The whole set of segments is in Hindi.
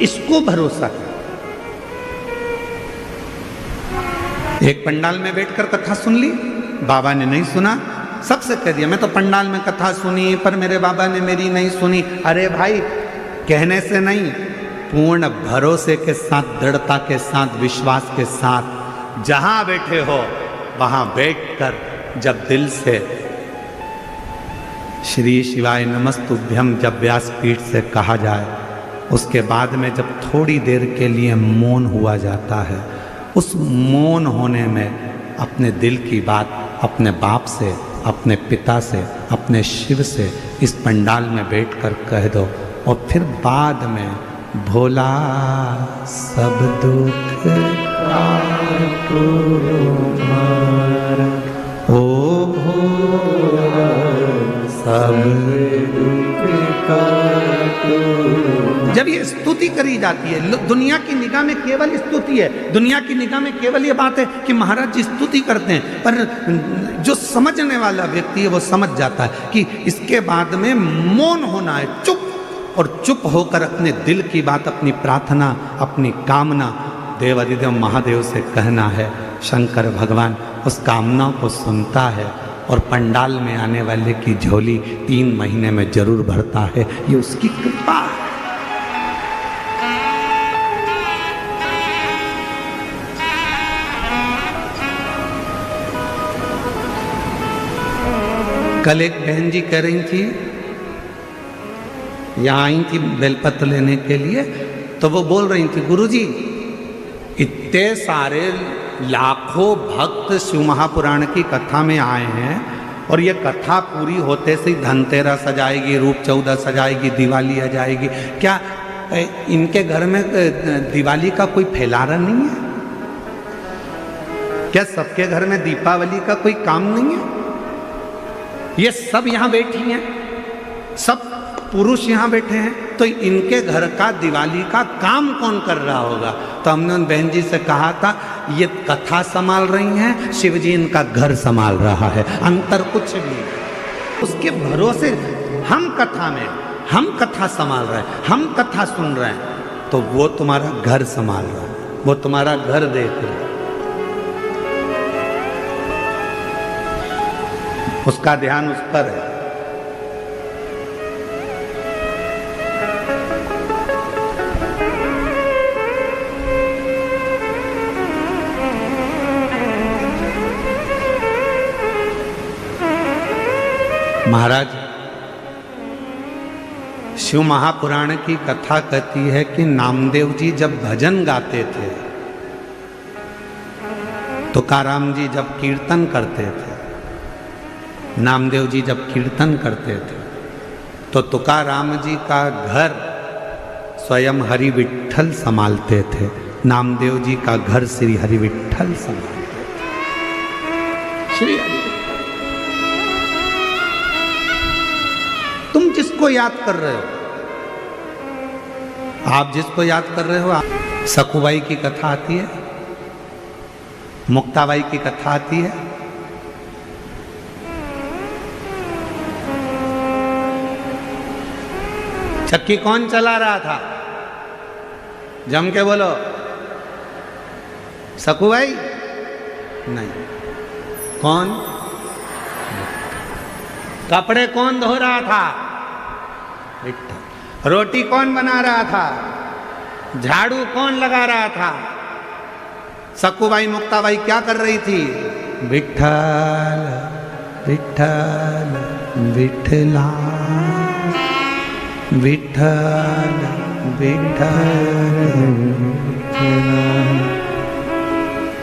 इसको भरोसा कर। एक पंडाल में बैठकर कथा सुन ली, बाबा ने नहीं सुना, सबसे कह दिया मैं तो पंडाल में कथा सुनी पर मेरे बाबा ने मेरी नहीं सुनी। अरे भाई, कहने से नहीं, पूर्ण भरोसे के साथ, दृढ़ता के साथ, विश्वास के साथ जहां बैठे हो वहां बैठकर जब दिल से श्री शिवाय नमस्तुभ्यम जब व्यासपीठ से कहा जाए, उसके बाद में जब थोड़ी देर के लिए मौन हुआ जाता है, उस मौन होने में अपने दिल की बात अपने बाप से, अपने पिता से, अपने शिव से इस पंडाल में बैठकर कह दो और फिर बाद में भोला सब दुख काटो मारा, ओ भोला सब दुख काटो। जब ये स्तुति करी जाती है, दुनिया की निगाह में केवल स्तुति है, दुनिया की निगाह में केवल ये बात है कि महाराज जी स्तुति करते हैं, पर जो समझने वाला व्यक्ति है वो समझ जाता है कि इसके बाद में मौन होना है, चुप, और चुप होकर अपने दिल की बात, अपनी प्रार्थना, अपनी कामना देवाधिदेव महादेव से कहना है। शंकर भगवान उस कामना को सुनता है और पंडाल में आने वाले की झोली 3 महीने में जरूर भरता है। ये उसकी कृपा है। कल एक बहन जी कह रही थी, यहाँ आई थी बेलपत्र लेने के लिए, तो वो बोल रही थी गुरुजी इतने सारे लाखों भक्त शिव महापुराण की कथा में आए हैं और ये कथा पूरी होते से धनतेरस आ जाएगी, रूप चौदस आ जाएगी, दिवाली आ जाएगी, क्या इनके घर में दिवाली का कोई फैलारा नहीं है? क्या सबके घर में दीपावली का कोई काम नहीं है? ये सब यहाँ बैठी हैं, सब पुरुष यहाँ बैठे हैं, तो इनके घर का दिवाली का काम कौन कर रहा होगा? तो हमने उन बहन जी से कहा था ये कथा संभाल रही हैं, शिव जी इनका घर संभाल रहा है, अंतर कुछ भी। उसके भरोसे हम कथा में, हम कथा संभाल रहे हैं, हम कथा सुन रहे हैं, तो वो तुम्हारा घर संभाल रहा है, वो तुम्हारा घर देख रहा है, उसका ध्यान उस पर है। महाराज, शिव महापुराण की कथा कहती है कि नामदेव जी जब भजन गाते थे, तुकाराम जी जब कीर्तन करते थे, नामदेव जी जब कीर्तन करते थे, तो तुकाराम जी का घर स्वयं हरि विठ्ठल संभालते थे, नामदेव जी का घर श्री हरि विठ्ठल संभालते थे। श्री हरि, तुम जिसको याद कर रहे हो, आप जिसको याद कर रहे हो, सखुबाई की कथा आती है, मुक्ताबाई की कथा आती है, चक्की कौन चला रहा था? जम के बोलो। सखुबाई? नहीं। कौन? कपड़े कौन धो रहा था? विठ्ठल। रोटी कौन बना रहा था? झाड़ू कौन लगा रहा था? सखुबाई मुक्ताबाई क्या कर रही थी? विठ्ठल विठ्ठल विठला विठ्ठल विठ्ठल।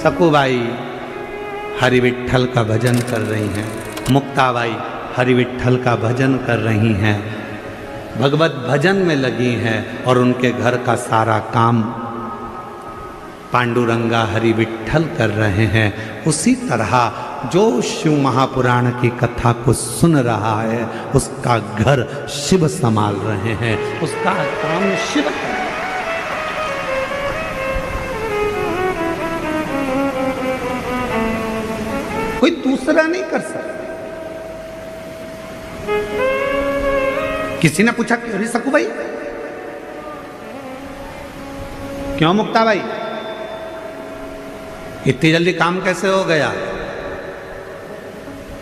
सखुबाई हरि विठ्ठल का भजन कर रही हैं, मुक्ताबाई हरि विठ्ठल का भजन कर रही हैं, भगवत भजन में लगी हैं और उनके घर का सारा काम पांडुरंगा हरि विठ्ठल कर रहे हैं। उसी तरह जो शिव महापुराण की कथा को सुन रहा है, उसका घर शिव संभाल रहे हैं, उसका काम शिव कर रहे हैं। कोई दूसरा नहीं कर सकता। किसी ने पूछा कि अरे सखुबाई क्यों मुक्ता भाई, इतनी जल्दी काम कैसे हो गया?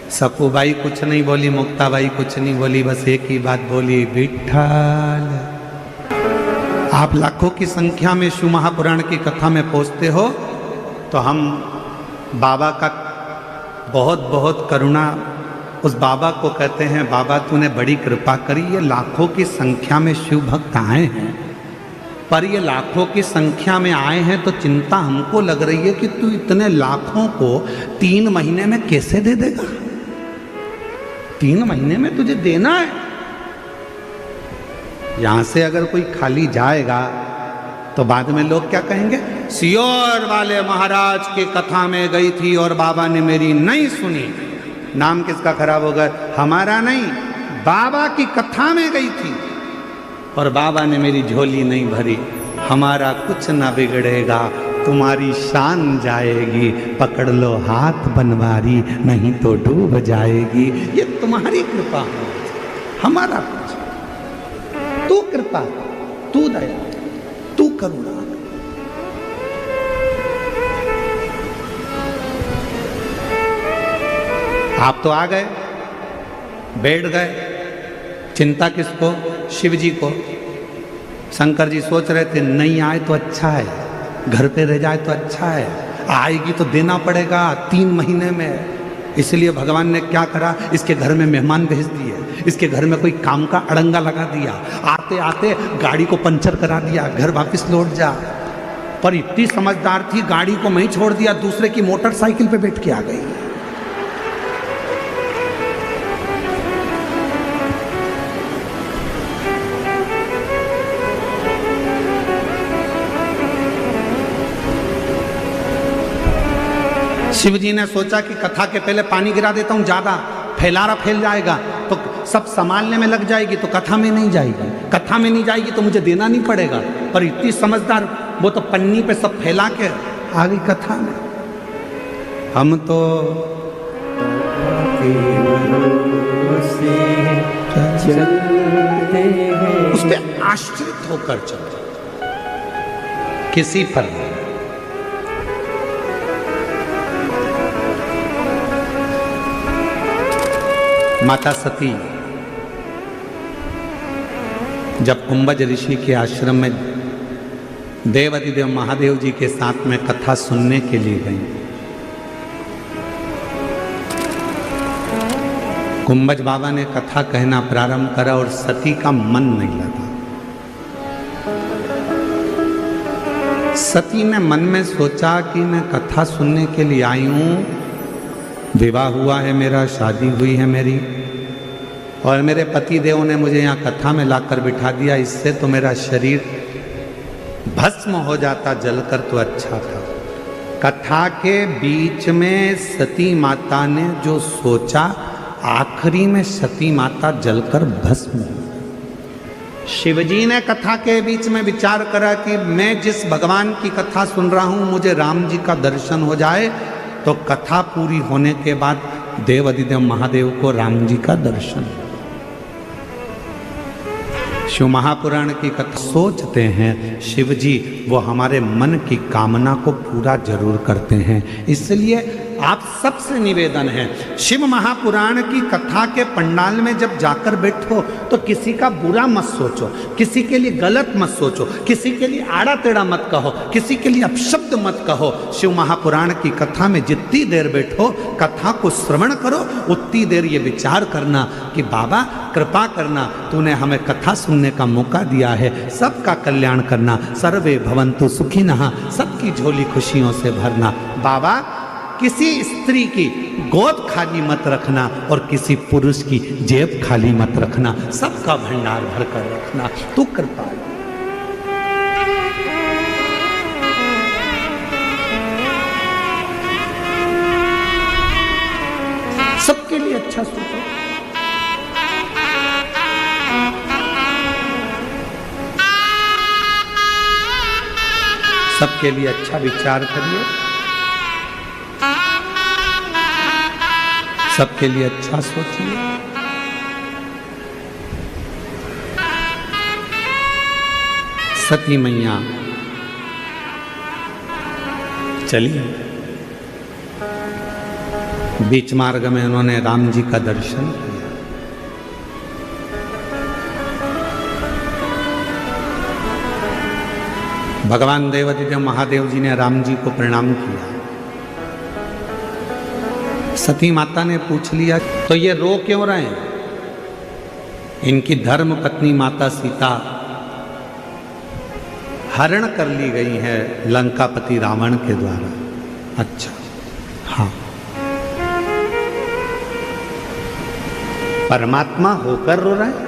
सकू भाई कुछ नहीं बोली, मुक्ता भाई कुछ नहीं बोली, बस एक ही बात बोली, विठ्ठल। आप लाखों की संख्या में शिव महापुराण की कथा में पहुंचते हो तो हम बाबा का बहुत बहुत करुणा, उस बाबा को कहते हैं बाबा तूने बड़ी कृपा करी। ये लाखों की संख्या में शिव भक्त आए हैं, पर ये लाखों की संख्या में आए हैं तो चिंता हमको लग रही है कि तू इतने लाखों को 3 महीने में कैसे दे देगा? 3 महीने में तुझे देना है। यहां से अगर कोई खाली जाएगा तो बाद में लोग क्या कहेंगे? सियोर वाले महाराज की कथा में गई थी और बाबा ने मेरी नहीं सुनी। नाम किसका खराब होगा? हमारा नहीं, बाबा की कथा में गई थी और बाबा ने मेरी झोली नहीं भरी। हमारा कुछ ना बिगड़ेगा, तुम्हारी शान जाएगी, पकड़ लो हाथ बनवारी, नहीं तो डूब जाएगी। ये तुम्हारी कृपा है, हमारा कुछ। तू कृपा, तू दया, तू करुणा। आप तो आ गए, बैठ गए, चिंता किसको? शिव जी को। शंकर जी सोच रहे थे नहीं आए तो अच्छा है, घर पे रह जाए तो अच्छा है, आएगी तो देना पड़ेगा 3 महीने में। इसलिए भगवान ने क्या करा? इसके घर में मेहमान भेज दिए, इसके घर में कोई काम का अड़ंगा लगा दिया, आते आते गाड़ी को पंचर करा दिया, घर वापस लौट जा। पर इतनी समझदार थी, गाड़ी को मैं ही छोड़ दिया, दूसरे की मोटरसाइकिल पे बैठ के आ गई। शिव जी ने सोचा कि कथा के पहले पानी गिरा देता हूं, ज्यादा फैलारा फैल जाएगा तो सब संभालने में लग जाएगी, तो कथा में नहीं जाएगी, कथा में नहीं जाएगी तो मुझे देना नहीं पड़ेगा। पर इतनी समझदार, वो तो पन्नी पे सब फैला के आ गई कथा में। हम तो उस पर आश्रित होकर चलते, किसी पर नहीं। माता सती जब कुंभज ऋषि के आश्रम में देवाधिदेव महादेव जी के साथ में कथा सुनने के लिए गई, कुंभज बाबा ने कथा कहना प्रारंभ करा और सती का मन नहीं लगा। सती ने मन में सोचा कि मैं कथा सुनने के लिए आई हूं, विवाह हुआ है मेरा, शादी हुई है मेरी, और मेरे पति देव ने मुझे यहाँ कथा में लाकर बिठा दिया, इससे तो मेरा शरीर भस्म हो जाता जलकर तो अच्छा था। कथा के बीच में सती माता ने जो सोचा, आखिरी में सती माता जलकर भस्म हो गई। शिवजी ने कथा के बीच में विचार करा कि मैं जिस भगवान की कथा सुन रहा हूं, मुझे राम जी का दर्शन हो जाए तो कथा पूरी होने के बाद देवाधिदेव महादेव को राम जी का दर्शन। शिव महापुराण की कथा सोचते हैं शिव जी वो हमारे मन की कामना को पूरा जरूर करते हैं। इसलिए आप सबसे निवेदन है, शिव महापुराण की कथा के पंडाल में जब जाकर बैठो तो किसी का बुरा मत सोचो, किसी के लिए गलत मत सोचो, किसी के लिए आड़ा टेढ़ा मत कहो, किसी के लिए अपशब्द मत कहो। शिव महापुराण की कथा में जितनी देर बैठो, कथा को श्रवण करो, उतनी देर ये विचार करना कि बाबा कृपा करना, तूने हमें कथा सुनने का मौका दिया है, सबका कल्याण करना, सर्वे भवन्तु सुखिनः, सबकी झोली खुशियों से भरना। बाबा किसी स्त्री की गोद खाली मत रखना और किसी पुरुष की जेब खाली मत रखना, सबका भंडार भर कर रखना, तू कृपा। सबके लिए अच्छा सोचो, सबके लिए अच्छा विचार करिए, सबके लिए अच्छा सोचिए। सती मैया चलिए। बीच मार्ग में उन्होंने राम जी का दर्शन किया। भगवान देवादिदेव महादेव जी ने राम जी को प्रणाम किया। सती माता ने पूछ लिया, तो ये रो क्यों रहे हैं? इनकी धर्म पत्नी माता सीता हरण कर ली गई है लंकापति रावण के द्वारा। अच्छा, हाँ, परमात्मा होकर रो रहे हैं?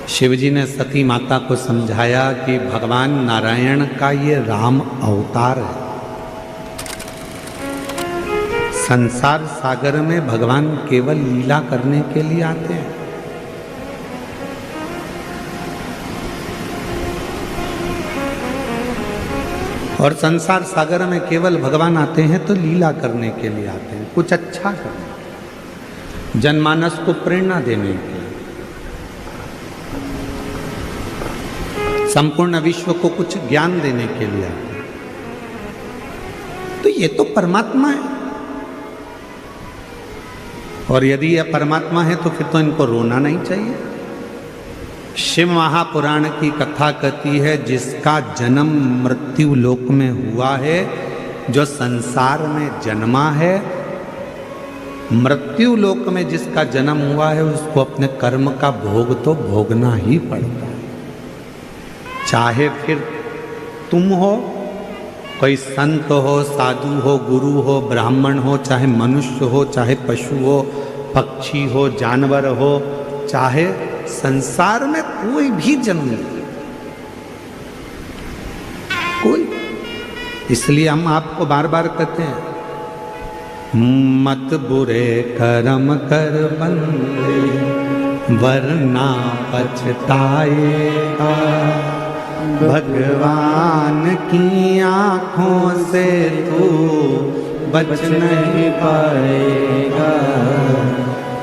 शिवजी ने सती माता को समझाया कि भगवान नारायण का ये राम अवतार है। संसार सागर में भगवान केवल लीला करने के लिए आते हैं। और संसार सागर में केवल भगवान आते हैं तो लीला करने के लिए आते हैं, कुछ अच्छा करने, जनमानस को प्रेरणा देने के लिए, संपूर्ण विश्व को कुछ ज्ञान देने के लिए आते हैं। तो ये तो परमात्मा है। और यदि यह परमात्मा है तो फिर तो इनको रोना नहीं चाहिए। शिव महापुराण की कथा कहती है, जिसका जन्म मृत्यु लोक में हुआ है, जो संसार में जन्मा है, मृत्यु लोक में जिसका जन्म हुआ है, उसको अपने कर्म का भोग तो भोगना ही पड़ता है। चाहे फिर तुम हो, कोई संत हो, साधु हो, गुरु हो, ब्राह्मण हो, चाहे मनुष्य हो, चाहे पशु हो, पक्षी हो, जानवर हो, चाहे संसार में कोई भी जन्म ले, कोई। इसलिए हम आपको बार बार कहते हैं, मत बुरे कर्म कर बंदे वरना पछताएगा। भगवान की आँखों से तू बच नहीं पाएगा,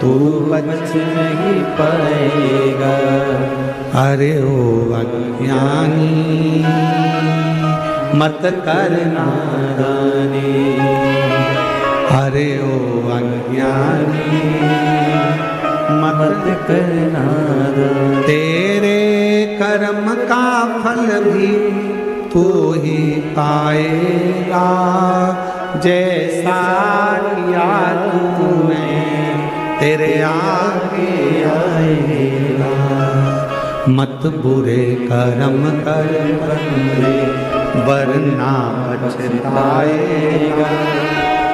तू बच नहीं पाएगा। अरे ओ अज्ञानी मत कर नादानी, अरे ओ अज्ञानी मत कर नादानी। तेरे कर्म का फल भी तू ही पाएगा, जैसा किया तूने तेरे आगे आएगा। मत बुरे कर्म कर बंदे वरना पछताएगा।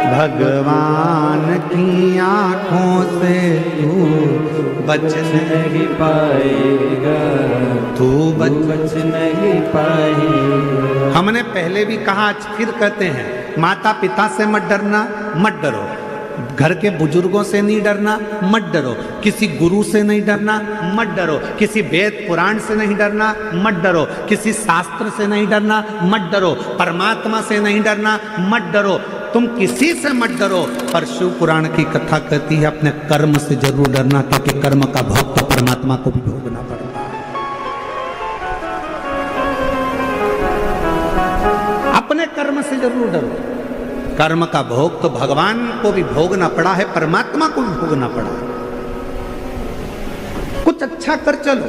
भगवान की आँखों से तू बच नहीं पाएगा, तू बच नहीं पाएगा। हमने पहले भी कहा, आज फिर कहते हैं, माता पिता से मत डरना, मत डरो। घर के बुजुर्गों से नहीं डरना, मत डरो। किसी गुरु से नहीं डरना, मत डरो। किसी वेद पुराण से नहीं डरना, मत डरो। किसी शास्त्र से नहीं डरना, मत डरो। परमात्मा से नहीं डरना, मत डरो। तुम किसी से मत डरो, पर शिव पुराण की कथा कहती है, अपने कर्म से जरूर डरना, क्योंकि कर्म का भोग तो परमात्मा को भी भोगना पड़ता है। अपने कर्म से जरूर डरो। कर्म का भोग तो भगवान को भी भोगना पड़ा है, परमात्मा को भी भोगना पड़ा है। कुछ अच्छा कर चलो।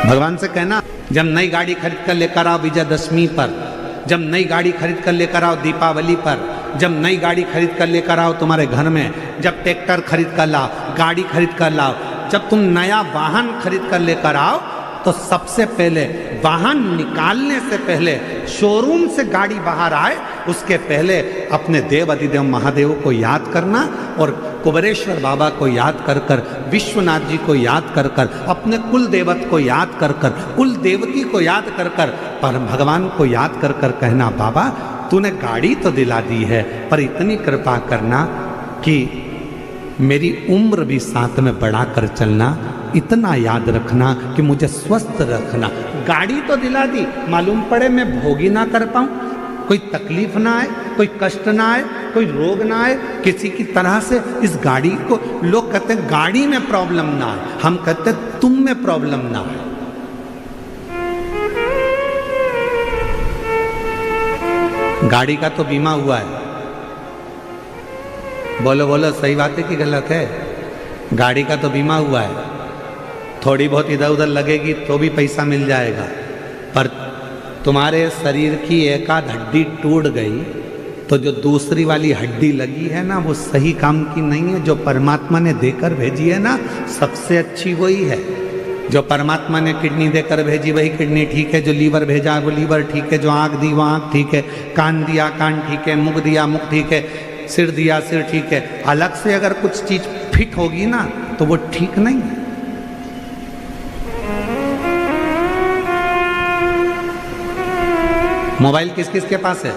भगवान से कहना, जब नई गाड़ी खरीद कर लेकर आओ विजयदशमी पर, जब नई गाड़ी खरीद कर लेकर आओ दीपावली पर, जब नई गाड़ी खरीद कर लेकर आओ तुम्हारे घर में, जब ट्रैक्टर खरीद कर लाओ, गाड़ी खरीद कर लाओ, जब तुम नया वाहन खरीद कर लेकर आओ, तो सबसे पहले वाहन निकालने से पहले, शोरूम से गाड़ी बाहर आए उसके पहले अपने देव अधिदेव महादेव को याद करना, और कुबेरेश्वर बाबा को याद कर कर, विश्वनाथ जी को याद कर कर, अपने कुल देवत को याद कर कर, कुल देवती को याद कर कर, पर भगवान को याद कर कर कहना, बाबा तूने गाड़ी तो दिला दी है, पर इतनी कृपा करना कि मेरी उम्र भी साथ में बढ़ा कर चलना, इतना याद रखना कि मुझे स्वस्थ रखना। गाड़ी तो दिला दी, मालूम पड़े मैं भोग ही ना कर पाऊं, कोई तकलीफ ना आए, कोई कष्ट ना आए, कोई रोग ना आए, किसी की तरह से इस गाड़ी को, लोग कहते हैं गाड़ी में प्रॉब्लम ना आए, हम कहते हैं तुम में प्रॉब्लम ना आए। गाड़ी का तो बीमा हुआ है, बोलो बोलो सही बात है कि गलत है? गाड़ी का तो बीमा हुआ है, थोड़ी बहुत इधर उधर लगेगी तो भी पैसा मिल जाएगा, पर तुम्हारे शरीर की एक आध हड्डी टूट गई तो जो दूसरी वाली हड्डी लगी है ना, वो सही काम की नहीं है। जो परमात्मा ने देकर भेजी है ना, सबसे अच्छी वही है। जो परमात्मा ने किडनी देकर भेजी वही किडनी ठीक है, जो लीवर भेजा वो लीवर ठीक है, जो आँख दी वो आँख ठीक है, कान दिया कान ठीक है, मुख दिया मुख ठीक है, सिर दिया सिर ठीक है। अलग से अगर कुछ चीज फिट होगी ना तो वो ठीक नहीं है। मोबाइल किस किस के पास है?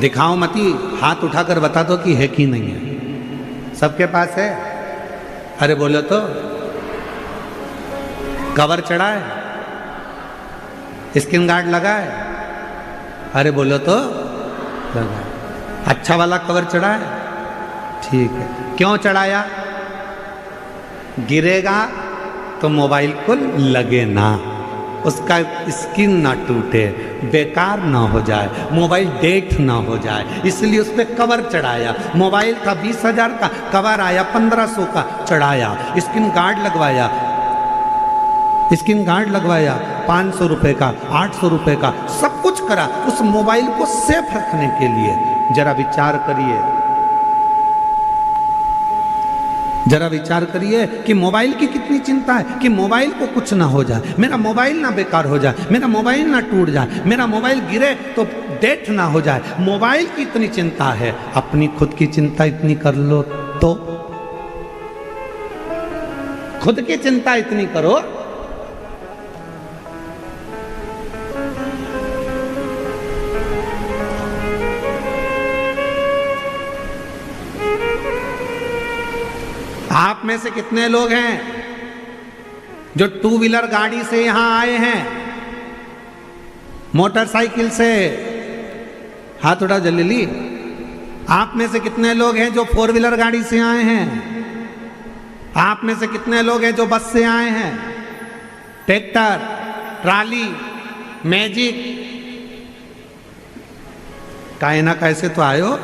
दिखाओ मती, हाथ उठाकर बता दो कि है कि नहीं है। सबके पास है? अरे बोलो तो। कवर चढ़ा है? स्क्रीन गार्ड लगा है? अरे बोलो तो। लगा है। अच्छा वाला कवर चढ़ा है? ठीक है। क्यों चढ़ाया? गिरेगा तो मोबाइल को लगे ना, उसका स्क्रीन ना टूटे, बेकार ना हो जाए, मोबाइल डेट ना हो जाए, इसलिए उस पर कवर चढ़ाया। मोबाइल था 20,000 का, कवर आया 1500 का, चढ़ाया। स्क्रीन गार्ड लगवाया, स्क्रीन गार्ड लगवाया 500 रुपये का, 800 रुपये का, सब कुछ करा उस मोबाइल को सेफ रखने के लिए। जरा विचार करिए, जरा विचार करिए कि मोबाइल की कितनी चिंता है कि मोबाइल को कुछ ना हो जाए, मेरा मोबाइल ना बेकार हो जाए, मेरा मोबाइल ना टूट जाए, मेरा मोबाइल गिरे तो डेट ना हो जाए। मोबाइल की इतनी चिंता है, अपनी खुद की चिंता इतनी कर लो तो। खुद की चिंता इतनी करो। आप में से कितने लोग हैं जो टू व्हीलर गाड़ी से यहां आए हैं, मोटरसाइकिल से? हाथ उठाओ जल्दी। आप में से कितने लोग हैं जो फोर व्हीलर गाड़ी से आए हैं? आप में से कितने लोग हैं जो बस से आए हैं, ट्रैक्टर, ट्राली, मैजिक? काहे ना कैसे तो आयो।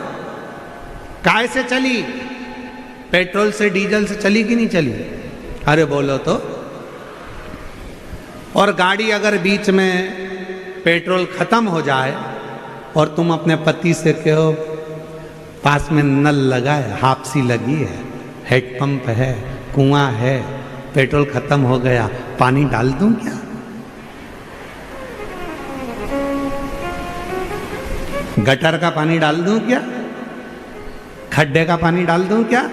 काहे से चली? पेट्रोल से डीजल से चली कि नहीं चली? अरे बोलो तो। और गाड़ी अगर बीच में पेट्रोल खत्म हो जाए और तुम अपने पति से कहो पास में नल लगा है, हापसी लगी है, हेडपंप है, कुआं है, पेट्रोल खत्म हो गया, पानी डाल दूं क्या? गटर का पानी डाल दूं क्या? खड्डे का पानी डाल दूं क्या?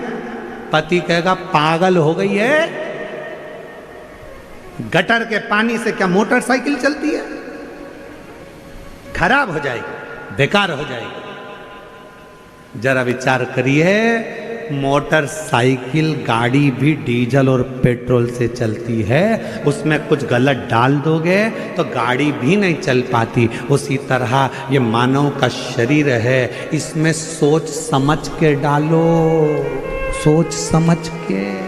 पति कहेगा पागल हो गई है, गटर के पानी से क्या मोटरसाइकिल चलती है? खराब हो जाएगी, बेकार हो जाएगी। जरा विचार करिए, मोटरसाइकिल गाड़ी भी डीजल और पेट्रोल से चलती है, उसमें कुछ गलत डाल दोगे तो गाड़ी भी नहीं चल पाती। उसी तरह ये मानव का शरीर है, इसमें सोच समझ के डालो, सोच समझ के।